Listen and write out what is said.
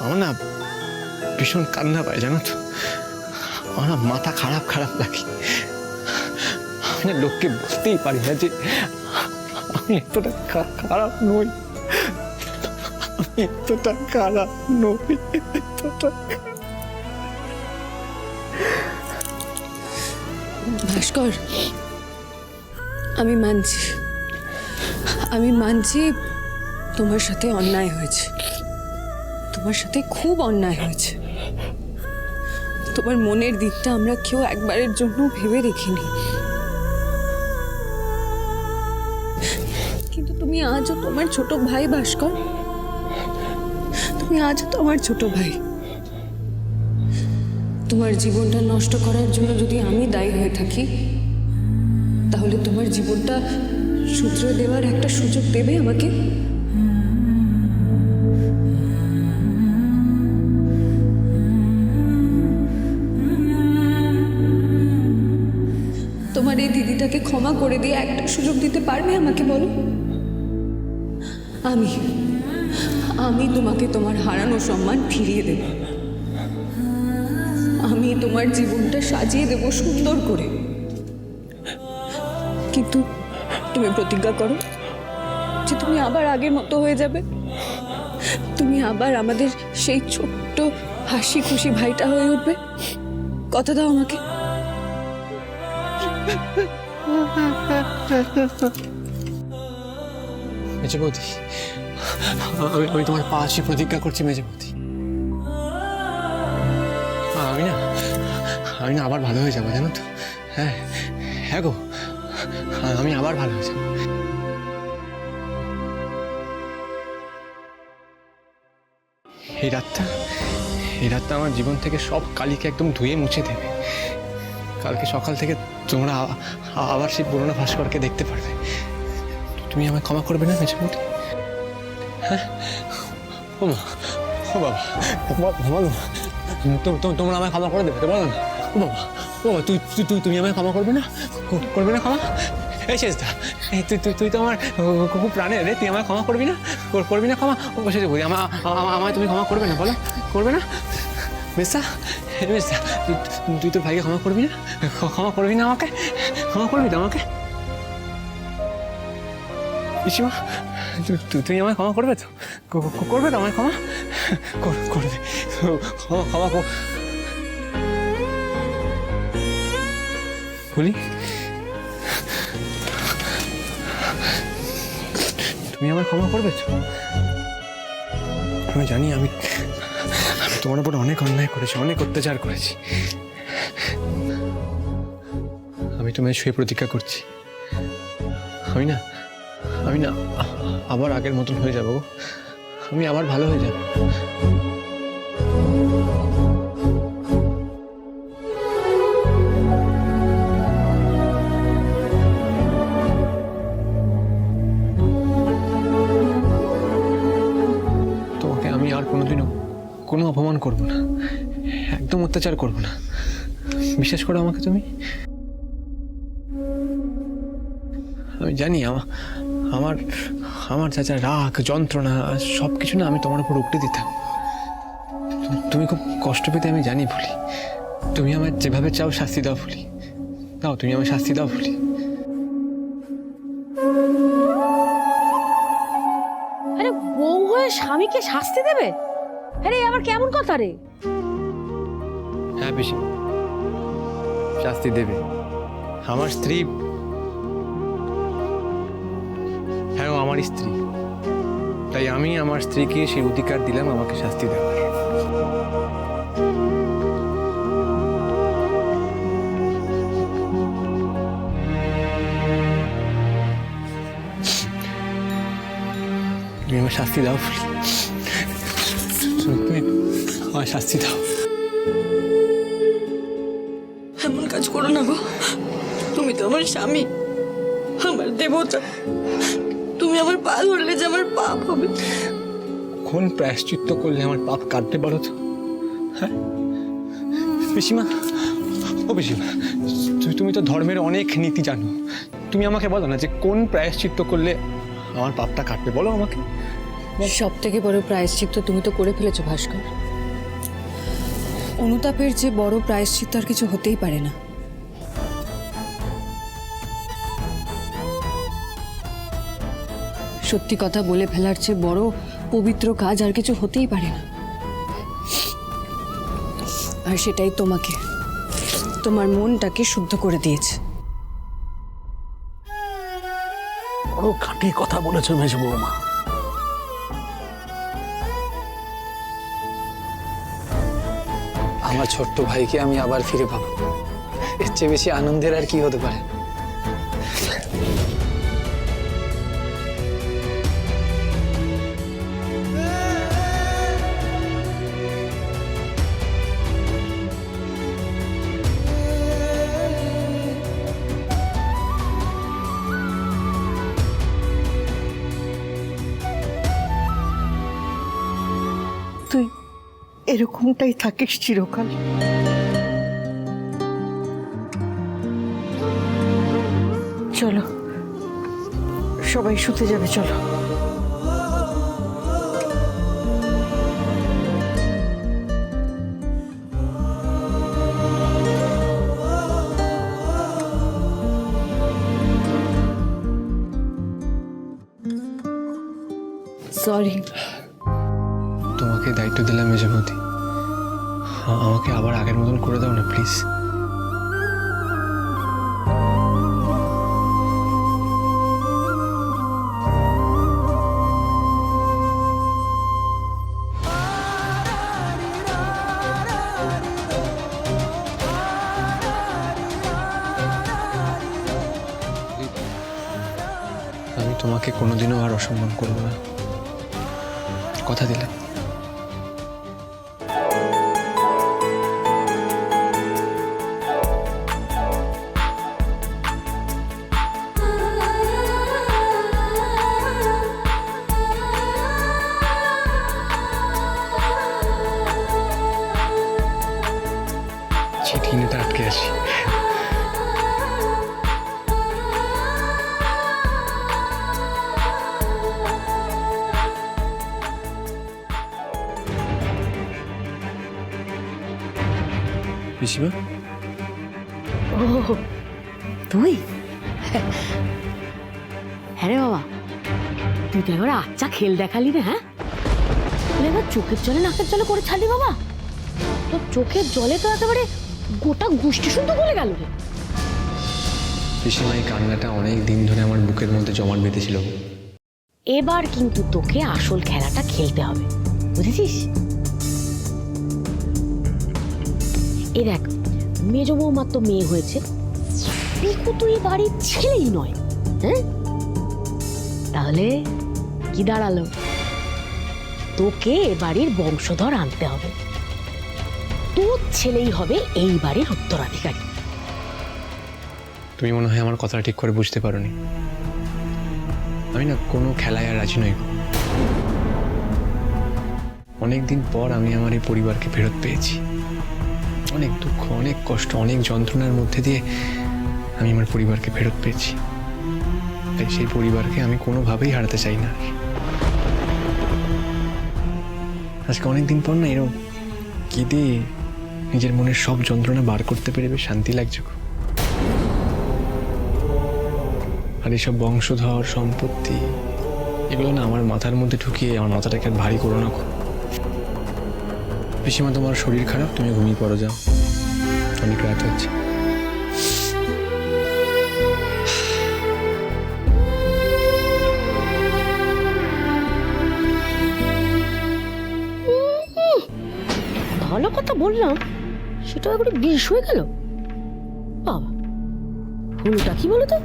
আমার না ভীষণ কান্না পায়, জানো তো। আমার না মাথা খারাপ খারাপ লাগে। আমি না লোককে বুঝতেই পারি না যে আমি এতটা খারাপ নই। আমি এতটা খারাপ নই, এতটা। ভাস্কর, আমি মানছি তোমার সাথে অন্যায় হয়েছে, তোমার সাথে খুব অন্যায় হয়েছে। তোমার মনের দিকটা আমরা কেউ একবারের জন্য ভেবে দেখিনি, কিন্তু তুমি আজও তোমার ছোট ভাই ভাস্কর, তুমি আজও তোমার ছোট ভাই। তোমার জীবনটা নষ্ট করার জন্য যদি আমি দায়ী হয়ে থাকি, তাহলে তোমার জীবনটা শুধরে দেওয়ার একটা সুযোগ দেবে আমাকে? তোমার এই দিদিটাকে ক্ষমা করে দিয়ে একটা সুযোগ দিতে পারবে আমাকে, বলো? আমি তোমাকে তোমার হারানো সম্মান ফিরিয়ে দেব। আমি তোমার জীবনটা সাজিয়ে দেব সুন্দর করে, কিন্তু তুমি প্রতিজ্ঞা করো যে তুমি আবার আগের মতো হয়ে যাবে। তুমি আবার আমাদের সেই ছোট্ট হাসি খুশি ভাইটা হয়ে উঠবে। কথা দাও আমাকে। মেজে বৌদি, আমি তোমার পাশে প্রতিজ্ঞা করছি মেজে বৌদি। আমি না আবার ভালো হয়ে যাবো, জানো তো। হ্যাঁ হ্যাঁ গো, আমি আবার ভালো হয়ে যাবো। এই রাতটা আমার জীবন থেকে সব কালিকে একদম ধুয়ে মুছে দেবে। কালকে সকাল থেকে তোমরা আবার সেই পুরোনো ভাস্করকে দেখতে পারবে। তুমি আমায় ক্ষমা করবে না মেজে বৌদি? হ্যাঁ ও মা, ও বাবা, বলো তোমরা আমায় ক্ষমা করে দেবে তো, বলো না। ও বাবা, ও বাবা, তুমি আমায় ক্ষমা করবে না? করবে না ক্ষমা? এই শেষদা, তুই তো আমার খুব প্রাণের রে, তুই আমায় ক্ষমা করবি না? করবি না ক্ষমা? ও শেষ বলি, আমায় তুমি ক্ষমা করবে না, বলো? করবে না? মেসা, তুই তোর ভাইকে ক্ষমা করবি না? ক্ষমা করবি না আমাকে? ক্ষমা করবি তো আমাকে? পিসিমা, তুই আমায় ক্ষমা করবে তো? করবে তো আমায় ক্ষমা? করবে ক্ষমা বলি, তুমি আমায় ক্ষমা করবে তো? আমি জানি আমি তোমার উপর অনেক অন্যায় করেছি, অনেক অত্যাচার করেছি। আমি তোমায় শুয়ে প্রতিজ্ঞা করছি, আমি না আবার আগের মতন হয়ে যাবো। আমি আবার ভালো হয়ে যাব। তোমাকে আমি আর কোনোদিনও কোনো অপমান করব না, একদম অত্যাচার করব না। বিশ্বাস করো আমাকে তুমি। আমি জানি আমার যা রাগ যন্ত্রণা সব কিছু না আমি তোমার উপর উগড়ে দিতাম। তুমি খুব কষ্ট পেতে আমি জানি ভুলি। তুমি আমার যেভাবে চাও শাস্তি দাও ভুলি, দাও তুমি আমার শাস্তি দাও ভুলি। আরে বউ হয়ে স্বামীকে শাস্তি দেবে? আরে আবার কেমন কথা রে? হ্যাঁ পিসি, শাস্তি দেবে। আমার স্ত্রী, হ্যাঁ ও আমার স্ত্রী, তাই আমি আমার স্ত্রীকে সেই অধিকার দিলাম আমাকে শাস্তি দেওয়ার। তুমি আমার শাস্তি দাও, তুমি আমার শাস্তি দাও। এমন কাজ করো না গো, তুমি তো আমার স্বামী, আমার দেবতা। তুমি আমার পা ধরলে যে আমার পাপ হবে। কোন প্রায়শ্চিত্ত করলে আমার পাপ কাটতে পারো তো? হ্যাঁ পিসিমা, ও পিসিমা, তুমি তো ধর্মের অনেক নীতি জানো। তুমি আমাকে বলো না যে কোন প্রায়শ্চিত্ত করলে আমার পাপটা কাটবে, বলো আমাকে। সব থেকে বড় প্রায়শ্চিত্ত তুমি তো করে ফেলেছো ভাস্কর। অনুতাপের যে বড় প্রায়শ্চিত্ত আর কিছু হতেই পারে না। সত্যি কথা বলে ফেলার চেয়ে বড় পবিত্র কাজ আর কিছু হতেই পারে না। আর সেটাই তোমাকে, তোমার মনটাকে শুদ্ধ করে দিয়েছে। বড় খাঁটি কথা বলেছো মেজ বৌমা। আমার ছোট্ট ভাইকে আমি আবার ফিরে পাবো, এর চেয়ে বেশি আনন্দের আর কি হতে পারে। তুই এরকমটাই থাকিস চিরকাল। চলো সবাই শুতে যাবে, চলো। সরি। তোমাকে দায়িত্ব দিলাম মেজবতী, আমাকে আবার আগের মতন করে দাও না প্লিজ। আমি তোমাকে কোনোদিনও আর অসম্মান করবো না, কথা দিলাম। চিঠি নিতে আটকে আছি। পিসিমা, ও তুই? হ্যাঁ রে বাবা, তুই তো এবার আচ্ছা খেল দেখালি রে। হ্যাঁ, তুই এবার চোখের জলে নাকের জলে করে ছাড়লি বাবা। তোর চোখের জলে তো একেবারে গোটা গোষ্ঠী শুদ্ধ গলে গেল রে। পিসিমা, এই কান্নাটা অনেক দিন ধরে আমার বুকের মধ্যে জমাট বেঁধেছিল। এবার কিন্তু তোকে আসল খেলাটা খেলতে হবে, বুঝেছিস? এই দেখ, মেজ বৌমার তো মেয়ে হয়েছে, পিকু তুই বাড়ির ছেলেই নয়। হ্যাঁ, তাহলে কি দাঁড়ালো? তোকে এ বাড়ির বংশধর আনতে হবে। তোর ছেলেই হবে এই বাড়ির উত্তরাধিকারী। তুমি মনে হয় আমার কথাটা ঠিক করে বুঝতে পারোনি। আমি না কোনো খেলায় আর রাজি নই। অনেকদিন পর আমি আমার এই পরিবারকে ফেরত পেয়েছি। অনেক দুঃখ, অনেক কষ্ট, অনেক যন্ত্রণার মধ্যে দিয়ে আমি আমার পরিবারকে ফেরত পেয়েছি। তাই সেই পরিবারকে আমি কোনোভাবেই হারাতে চাই না। আজকে অনেকদিন পর না এরকম কেঁদে নিজের মনের সব যন্ত্রণা বার করতে পেরে বেশ শান্তি লাগছে। আর এইসব বংশধর সম্পত্তি এগুলো না আমার মাথার মধ্যে ঢুকিয়ে আমার মাথাটাকে আর ভারী করো না। পিসিমা, তোমার শরীর খারাপ, তুমি ঘুমিয়ে পড়ো, যাও, অনেক রাত হচ্ছে। ভালো কথা বললাম, সেটা একটু বিষ হয়ে গেল। বাবা, হলোটা কি বলো তো?